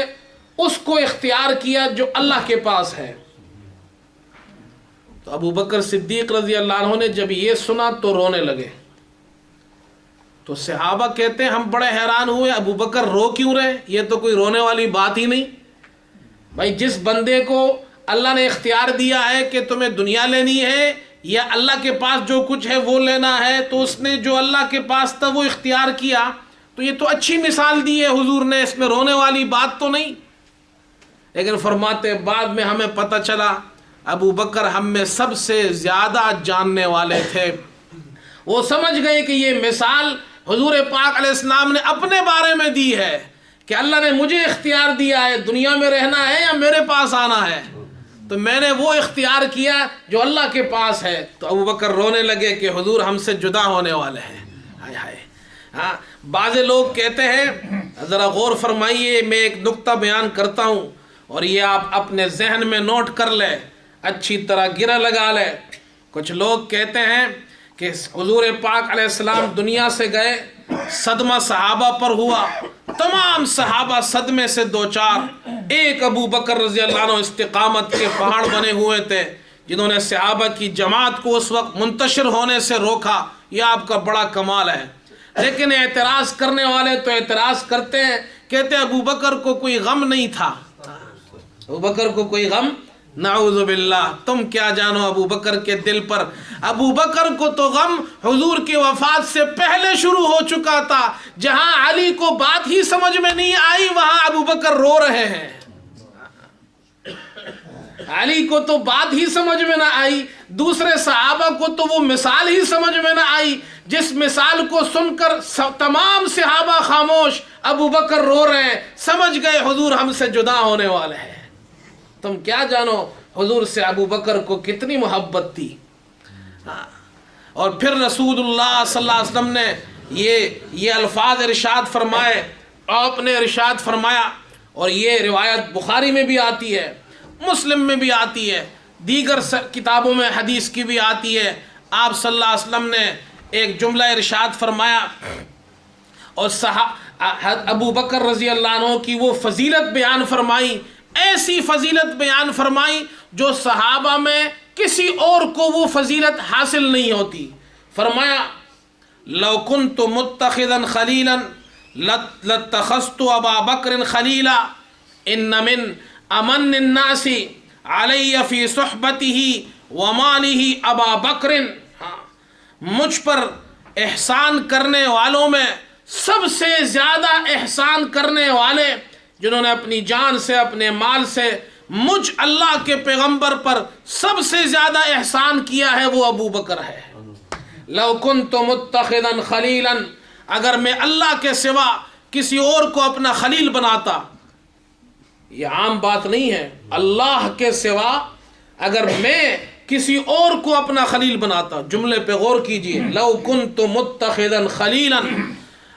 اس کو اختیار کیا جو اللہ کے پاس ہے۔ تو ابو بکر صدیق رضی اللہ عنہ نے جب یہ سنا تو رونے لگے۔ تو صحابہ کہتے ہیں ہم بڑے حیران ہوئے، ابو بکر رو کیوں رہے؟ یہ تو کوئی رونے والی بات ہی نہیں۔ بھائی جس بندے کو اللہ نے اختیار دیا ہے کہ تمہیں دنیا لینی ہے یا اللہ کے پاس جو کچھ ہے وہ لینا ہے، تو اس نے جو اللہ کے پاس تھا وہ اختیار کیا، تو یہ تو اچھی مثال دی ہے حضور نے، اس میں رونے والی بات تو نہیں۔ لیکن فرماتے بعد میں ہمیں پتہ چلا ابو بکر ہم میں سب سے زیادہ جاننے والے تھے، وہ سمجھ گئے کہ یہ مثال حضور پاک علیہ السلام نے اپنے بارے میں دی ہے کہ اللہ نے مجھے اختیار دیا ہے دنیا میں رہنا ہے یا میرے پاس آنا ہے، تو میں نے وہ اختیار کیا جو اللہ کے پاس ہے۔ تو ابو بکر رونے لگے کہ حضور ہم سے جدا ہونے والے ہیں۔ ہائے ہائے۔ ہاں بعض لوگ کہتے ہیں، ذرا غور فرمائیے، میں ایک نقطہ بیان کرتا ہوں اور یہ آپ اپنے ذہن میں نوٹ کر لیں، اچھی طرح گرہ لگا لیں۔ کچھ لوگ کہتے ہیں کہ حضور پاک علیہ السلام دنیا سے گئے، صدمہ صحابہ پر ہوا، تمام صحابہ صدمے سے دوچار، ایک ابو بکر رضی اللہ عنہ استقامت کے پہاڑ بنے ہوئے تھے جنہوں نے صحابہ کی جماعت کو اس وقت منتشر ہونے سے روکا، یہ آپ کا بڑا کمال ہے۔ لیکن اعتراض کرنے والے تو اعتراض کرتے ہیں، کہتے ہیں ابو بکر کو کوئی غم نہیں تھا، ابو بکر کو کوئی غم، نعوذ باللہ، تم کیا جانو ابو بکر کے دل پر۔ ابو بکر کو تو غم حضور کی وفات سے پہلے شروع ہو چکا تھا، جہاں علی کو بات ہی سمجھ میں نہیں آئی وہاں ابو بکر رو رہے ہیں۔ علی کو تو بات ہی سمجھ میں نہ آئی، دوسرے صحابہ کو تو وہ مثال ہی سمجھ میں نہ آئی، جس مثال کو سن کر تمام صحابہ خاموش، ابو بکر رو رہے ہیں، سمجھ گئے حضور ہم سے جدا ہونے والے ہیں۔ تم کیا جانو حضور سے ابو بکر کو کتنی محبت تھی۔ اور پھر رسول اللہ صلی اللہ علیہ وسلم نے یہ الفاظ ارشاد فرمائے، آپ نے ارشاد فرمایا، اور یہ روایت بخاری میں بھی آتی ہے، مسلم میں بھی آتی ہے، دیگر کتابوں میں حدیث کی بھی آتی ہے۔ آپ صلی اللہ علیہ وسلم نے ایک جملہ ارشاد فرمایا اور ابو بکر رضی اللہ عنہ کی وہ فضیلت بیان فرمائی، ایسی فضیلت بیان فرمائی جو صحابہ میں کسی اور کو وہ فضیلت حاصل نہیں ہوتی۔ فرمایا لو کنت متخذا خلیلا لاتخذت ابا بکر خلیلا ان من امن الناس علی فی صحبته ومالہ ابا بکر۔ مجھ پر احسان کرنے والوں میں سب سے زیادہ احسان کرنے والے، جنہوں نے اپنی جان سے اپنے مال سے مجھ اللہ کے پیغمبر پر سب سے زیادہ احسان کیا ہے، وہ ابو بکر ہے۔ لو کنت متخذا خلیلا، اگر میں اللہ کے سوا کسی اور کو اپنا خلیل بناتا، یہ عام بات نہیں ہے، اللہ کے سوا اگر میں کسی اور کو اپنا خلیل بناتا، جملے پہ غور کیجئے، لو کنت متخذا خلیلا،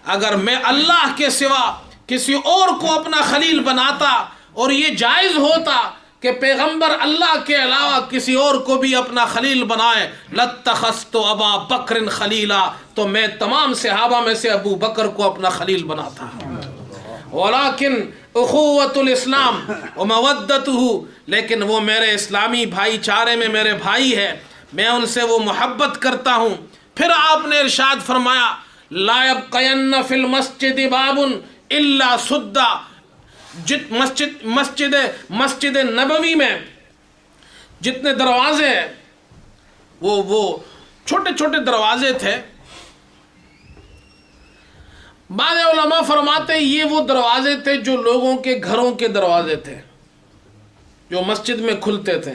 اگر میں اللہ کے سوا کسی اور کو اپنا خلیل بناتا اور یہ جائز ہوتا کہ پیغمبر اللہ کے علاوہ کسی اور کو بھی اپنا خلیل بنائے، لاتخذت ابا بکر خلیلا، تو میں تمام صحابہ میں سے ابو بکر کو اپنا خلیل بناتا۔ ولیکن اخوۃ الاسلام ومودتہ، لیکن وہ میرے اسلامی بھائی چارے میں میرے بھائی ہے، میں ان سے وہ محبت کرتا ہوں۔ پھر آپ نے ارشاد فرمایا لا یبقین فی المسجد باب الا سد، مسجد نبوی میں جتنے دروازے ہیں وہ چھوٹے چھوٹے دروازے تھے۔ بعض علماء فرماتے یہ وہ دروازے تھے جو لوگوں کے گھروں کے دروازے تھے، جو مسجد میں کھلتے تھے۔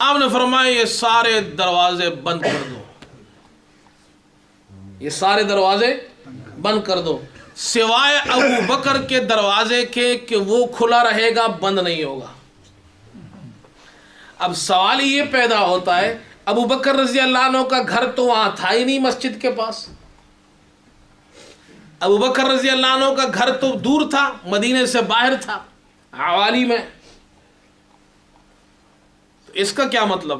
آپ نے فرمایا یہ سارے دروازے بند کر دو، یہ سارے دروازے بند کر دو، سوائے ابو بکر کے دروازے کے کہ وہ کھلا رہے گا، بند نہیں ہوگا۔ اب سوال یہ پیدا ہوتا ہے ابو بکر رضی اللہ عنہ کا گھر تو وہاں تھا ہی نہیں مسجد کے پاس، ابو بکر رضی اللہ عنہ کا گھر تو دور تھا، مدینے سے باہر تھا، حوالی میں. اس کا کیا مطلب؟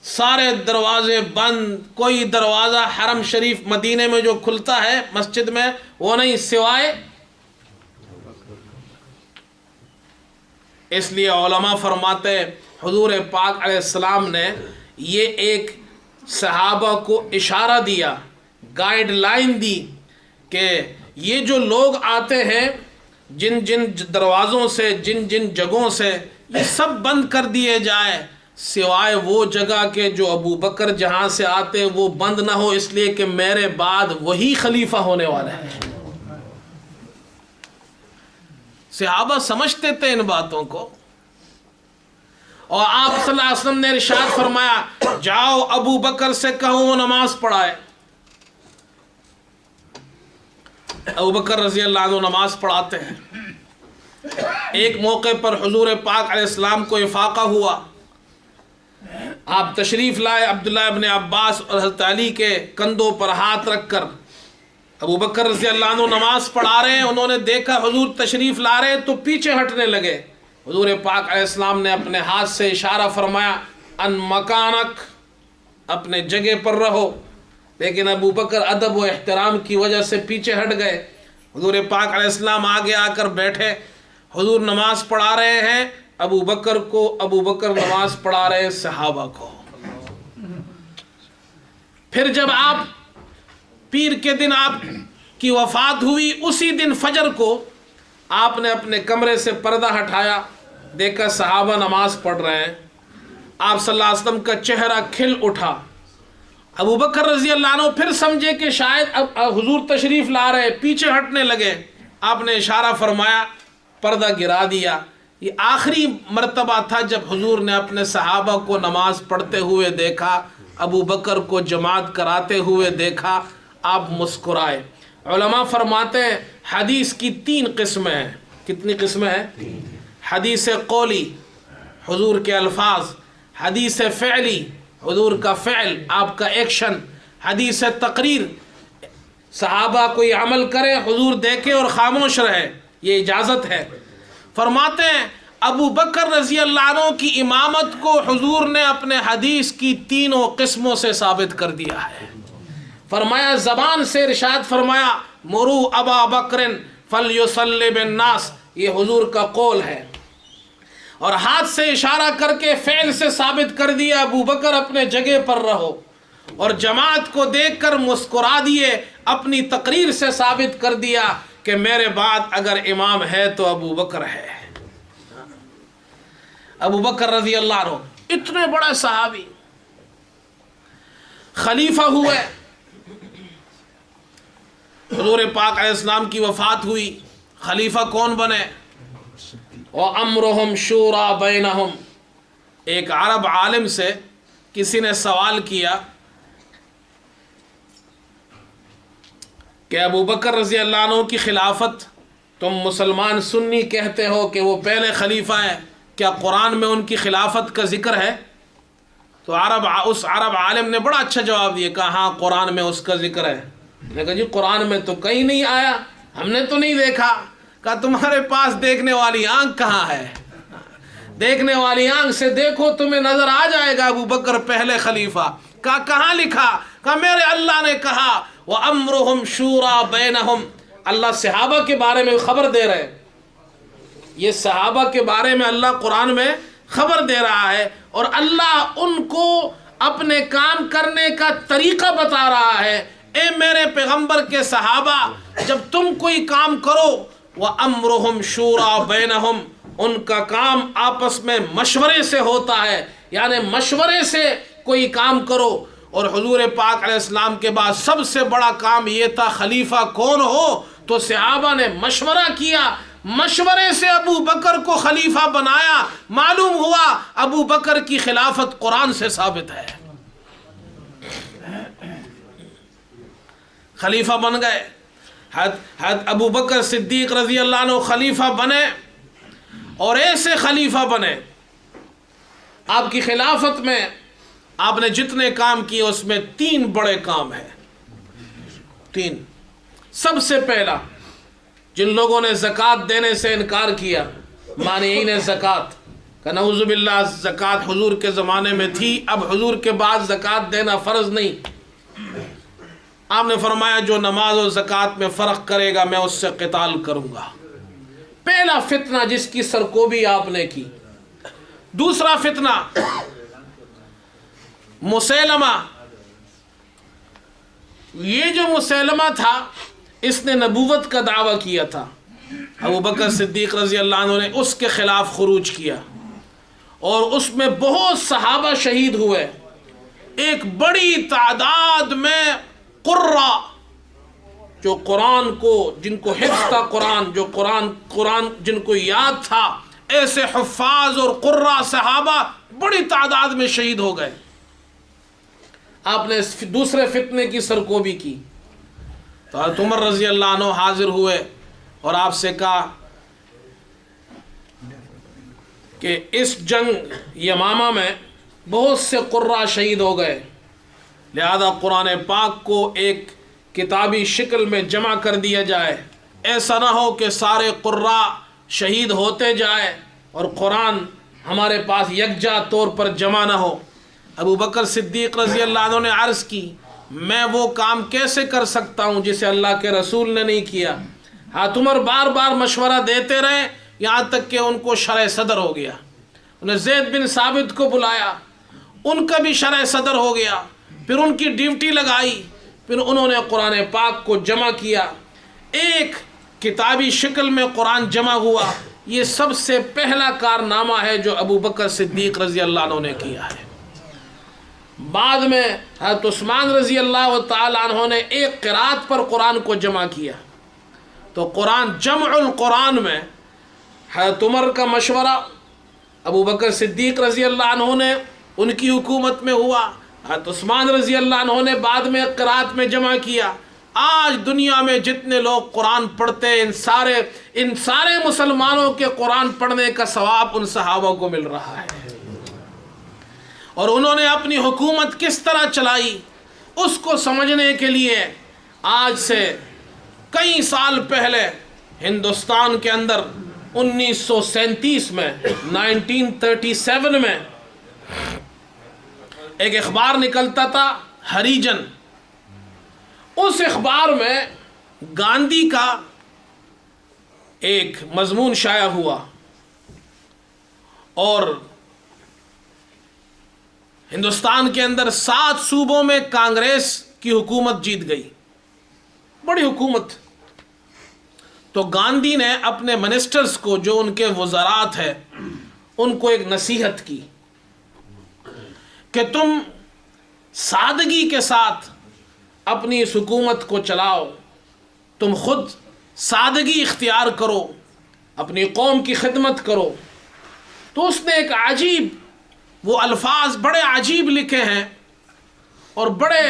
سارے دروازے بند، کوئی دروازہ حرم شریف مدینے میں جو کھلتا ہے مسجد میں وہ نہیں سوائے. اس لیے علماء فرماتے حضور پاک علیہ السلام نے یہ ایک صحابہ کو اشارہ دیا، گائیڈ لائن دی کہ یہ جو لوگ آتے ہیں جن جن دروازوں سے، جن جن جگہوں سے، یہ سب بند کر دیے جائے سوائے وہ جگہ کے جو ابو بکر جہاں سے آتے وہ بند نہ ہو، اس لیے کہ میرے بعد وہی خلیفہ ہونے والا ہے. صحابہ سمجھتے تھے ان باتوں کو. اور آپ صلی اللہ علیہ وسلم نے ارشاد فرمایا جاؤ ابو بکر سے کہو وہ نماز پڑھائے. ابو بکر رضی اللہ عنہ نماز پڑھاتے ہیں. ایک موقع پر حضور پاک علیہ السلام کو افاقہ ہوا، آپ تشریف لائے، عبداللہ ابن عباس اور حضرت علی کے کندھوں پر ہاتھ رکھ کر ابو بکر رضی اللہ عنہ نماز پڑھا رہے ہیں. انہوں نے دیکھا حضور تشریف لا رہے تو پیچھے ہٹنے لگے. حضور پاک علیہ السلام نے اپنے ہاتھ سے اشارہ فرمایا ان مکانک، اپنے جگہ پر رہو. لیکن ابو بکر ادب و احترام کی وجہ سے پیچھے ہٹ گئے. حضور پاک علیہ السلام آگے آ کر بیٹھے. حضور نماز پڑھا رہے ہیں ابو بکر نماز پڑھا رہے صحابہ کو. پھر جب آپ پیر کے دن آپ کی وفات ہوئی، اسی دن فجر کو آپ نے اپنے کمرے سے پردہ ہٹایا، دیکھا صحابہ نماز پڑھ رہے ہیں. آپ صلی اللہ علیہ وسلم کا چہرہ کھل اٹھا. ابو بکر رضی اللہ عنہ پھر سمجھے کہ شاید اب حضور تشریف لا رہے، پیچھے ہٹنے لگے. آپ نے اشارہ فرمایا، پردہ گرا دیا. یہ آخری مرتبہ تھا جب حضور نے اپنے صحابہ کو نماز پڑھتے ہوئے دیکھا، ابو بکر کو جماعت کراتے ہوئے دیکھا. آپ مسکرائے. علماء فرماتے ہیں حدیث کی 3 قسمیں ہیں. کتنی قسمیں ہیں؟ حدیث قولی، حضور کے الفاظ. حدیث فعلی، حضور کا فعل، آپ کا ایکشن. حدیث تقریر، صحابہ کوئی عمل کرے، حضور دیکھے اور خاموش رہے، یہ اجازت ہے. فرماتے ہیں ابو بکر رضی اللہ عنہ کی امامت کو حضور نے اپنے حدیث کی 3 قسموں سے ثابت کر دیا ہے. فرمایا زبان سے ارشاد فرمایا مرو ابا بکر فلیصلی بالناس، یہ حضور کا قول ہے. اور ہاتھ سے اشارہ کر کے فعل سے ثابت کر دیا ابو بکر اپنے جگہ پر رہو. اور جماعت کو دیکھ کر مسکرا دیے، اپنی تقریر سے ثابت کر دیا کہ میرے بعد اگر امام ہے تو ابو بکر ہے. ابو بکر رضی اللہ عنہ اتنے بڑے صحابی خلیفہ ہوئے. حضور پاک علیہ السلام کی وفات ہوئی، خلیفہ کون بنے؟ وَأَمْرُهُمْ شُورَى بَيْنَهُمْ. ایک عرب عالم سے کسی نے سوال کیا کہ ابو بکر رضی اللہ عنہ کی خلافت تم مسلمان سنی کہتے ہو کہ وہ پہلے خلیفہ ہیں، کیا قرآن میں ان کی خلافت کا ذکر ہے؟ تو اس عرب عالم نے بڑا اچھا جواب دیا، کہا ہاں قرآن میں اس کا ذکر ہے. میں کہا جی قرآن میں تو کہیں نہیں آیا، ہم نے تو نہیں دیکھا. کہا تمہارے پاس دیکھنے والی آنکھ کہاں ہے؟ دیکھنے والی آنکھ سے دیکھو تمہیں نظر آ جائے گا ابو بکر پہلے خلیفہ. کہا کہاں لکھا؟ کہا میرے اللہ نے کہا وَأَمْرُهُمْ شُورَى بَيْنَهُمْ. اللہ صحابہ کے بارے میں خبر دے رہے، یہ صحابہ کے بارے میں اللہ قرآن میں خبر دے رہا ہے، اور اللہ ان کو اپنے کام کرنے کا طریقہ بتا رہا ہے. اے میرے پیغمبر کے صحابہ، جب تم کوئی کام کرو وَأَمْرُهُمْ شُورَى بَيْنَهُمْ، ان کا کام آپس میں مشورے سے ہوتا ہے، یعنی مشورے سے کوئی کام کرو. اور حضور پاک علیہ السلام کے بعد سب سے بڑا کام یہ تھا خلیفہ کون ہو، تو صحابہ نے مشورہ کیا، مشورے سے ابو بکر کو خلیفہ بنایا. معلوم ہوا ابو بکر کی خلافت قرآن سے ثابت ہے. خلیفہ بن گئے. حضرت ابو بکر صدیق رضی اللہ عنہ خلیفہ بنے، اور ایسے خلیفہ بنے آپ کی خلافت میں آپ نے جتنے کام کیے اس میں 3 بڑے کام ہیں. 3. سب سے پہلا، جن لوگوں نے زکوٰۃ دینے سے انکار کیا، مانعین زکوٰۃ کہ نعوذ باللہ زکوٰۃ حضور کے زمانے میں تھی، اب حضور کے بعد زکوٰۃ دینا فرض نہیں. آپ نے فرمایا جو نماز اور زکوٰۃ میں فرق کرے گا میں اس سے قتال کروں گا. پہلا فتنہ جس کی سرکوبی آپ نے کی. دوسرا فتنہ مسیلمہ. یہ جو مسیلمہ تھا اس نے نبوت کا دعویٰ کیا تھا. ابو بکر صدیق رضی اللہ عنہ نے اس کے خلاف خروج کیا اور اس میں بہت صحابہ شہید ہوئے. ایک بڑی تعداد میں قرہ جو قرآن کو، جن کو حفظ تھا قرآن، جو قرآن جن کو یاد تھا، ایسے حفاظ اور قرہ صحابہ بڑی تعداد میں شہید ہو گئے. آپ نے دوسرے فتنے کی سرکوبی کی تو حضرت عمر رضی اللہ عنہ حاضر ہوئے اور آپ سے کہا کہ اس جنگ یمامہ میں بہت سے قرہ شہید ہو گئے، لہذا قرآن پاک کو ایک کتابی شکل میں جمع کر دیا جائے. ایسا نہ ہو کہ سارے قرہ شہید ہوتے جائے اور قرآن ہمارے پاس یکجا طور پر جمع نہ ہو. ابو بکر صدیق رضی اللہ عنہ نے عرض کی میں وہ کام کیسے کر سکتا ہوں جسے اللہ کے رسول نے نہیں کیا. حضرت عمر بار بار مشورہ دیتے رہے یہاں تک کہ ان کو شرح صدر ہو گیا. انہیں زید بن ثابت کو بلایا، ان کا بھی شرح صدر ہو گیا. پھر ان کی ڈیوٹی لگائی، پھر انہوں نے قرآن پاک کو جمع کیا، ایک کتابی شکل میں قرآن جمع ہوا. یہ سب سے پہلا کارنامہ ہے جو ابو بکر صدیق رضی اللہ عنہ نے کیا ہے. بعد میں حضرت عثمان رضی اللہ تعالی عنہ نے ایک قرات پر قرآن کو جمع کیا. تو قرآن جمع القرآن میں حضرت عمر کا مشورہ ابو بکر صدیق رضی اللہ عنہ نے ان کی حکومت میں ہوا، حضرت عثمان رضی اللہ عنہ نے بعد میں قرات میں جمع کیا. آج دنیا میں جتنے لوگ قرآن پڑھتے ہیں ان سارے مسلمانوں کے قرآن پڑھنے کا ثواب ان صحابہ کو مل رہا ہے. اور انہوں نے اپنی حکومت کس طرح چلائی اس کو سمجھنے کے لیے آج سے کئی سال پہلے ہندوستان کے اندر 1937 میں 1937 میں ایک اخبار نکلتا تھا ہریجن. اس اخبار میں گاندھی کا ایک مضمون شائع ہوا اور ہندوستان کے اندر 7 صوبوں میں کانگریس کی حکومت جیت گئی، بڑی حکومت. تو گاندھی نے اپنے منسٹرز کو جو ان کے وزرات ہیں ان کو ایک نصیحت کی کہ تم سادگی کے ساتھ اپنی اس حکومت کو چلاؤ، تم خود سادگی اختیار کرو، اپنی قوم کی خدمت کرو. تو اس نے ایک عجیب، وہ الفاظ بڑے عجیب لکھے ہیں اور بڑے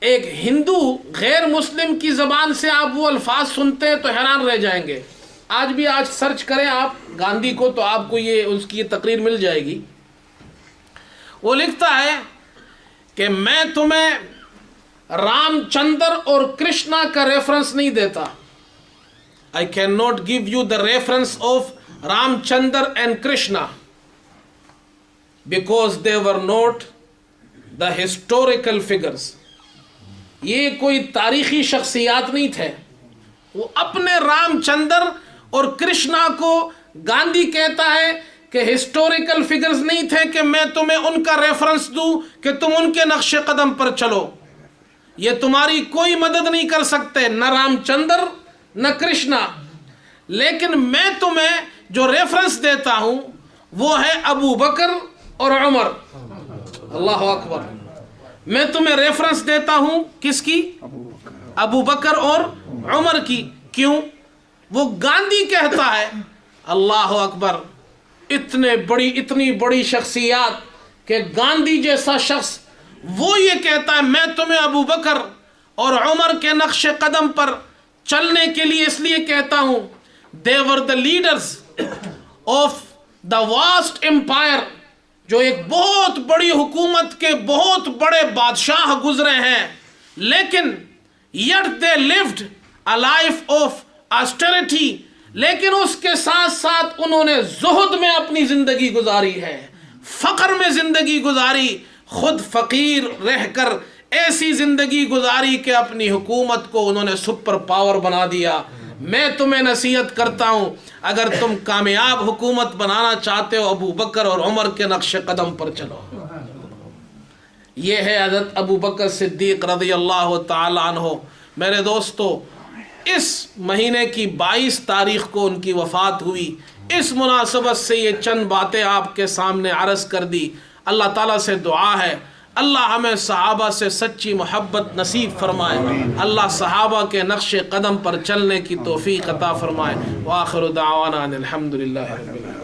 ایک ہندو غیر مسلم کی زبان سے آپ وہ الفاظ سنتے ہیں تو حیران رہ جائیں گے. آج سرچ کریں آپ گاندھی کو تو آپ کو اس کی تقریر مل جائے گی. وہ لکھتا ہے کہ میں تمہیں رام چندر اور کرشنا کا ریفرنس نہیں دیتا. I cannot give you the reference of Ram Chandra and Krishna because they were not the historical figures. یہ کوئی تاریخی شخصیات نہیں تھے. وہ اپنے رام چندر اور کرشنا کو گاندھی کہتا ہے کہ ہسٹوریکل فگرز نہیں تھے کہ میں تمہیں ان کا ریفرنس دوں کہ تم ان کے نقش قدم پر چلو. یہ تمہاری کوئی مدد نہیں کر سکتے، نہ رام چندر نہ کرشنا. لیکن میں تمہیں جو ریفرنس دیتا ہوں وہ ہے ابو بکر اور عمر. اللہ اکبر. میں تمہیں ریفرنس دیتا ہوں کس کی؟ ابو بکر اور عمر کی. کیوں؟ وہ گاندھی کہتا ہے، اللہ اکبر، اتنی بڑی شخصیات کہ گاندھی جیسا شخص وہ یہ کہتا ہے میں تمہیں ابو بکر اور عمر کے نقش قدم پر چلنے کے لیے اس لیے کہتا ہوں. They were the leaders of the vast empire جو ایک بہت بڑی حکومت کے بہت بڑے بادشاہ گزرے ہیں، لیکن yet they lived a life of austerity، لیکن اس کے ساتھ ساتھ انہوں نے زہد میں اپنی زندگی گزاری ہے، فقر میں زندگی گزاری، خود فقیر رہ کر ایسی زندگی گزاری کہ اپنی حکومت کو انہوں نے سپر پاور بنا دیا۔ میں تمہیں نصیحت کرتا ہوں، اگر تم کامیاب حکومت بنانا چاہتے ہو، ابو بکر اور عمر کے نقش قدم پر چلو۔ یہ ہے حضرت ابو بکر صدیق رضی اللہ تعالی عنہ۔ میرے دوستو، اس مہینے کی 22 تاریخ کو ان کی وفات ہوئی۔ اس مناسبت سے یہ چند باتیں آپ کے سامنے عرض کر دی۔ اللہ تعالیٰ سے دعا ہے اللہ ہمیں صحابہ سے سچی محبت نصیب فرمائے، اللہ صحابہ کے نقش قدم پر چلنے کی توفیق عطا فرمائے۔ وآخر دعوانا ان الحمد للہ رب العالمین۔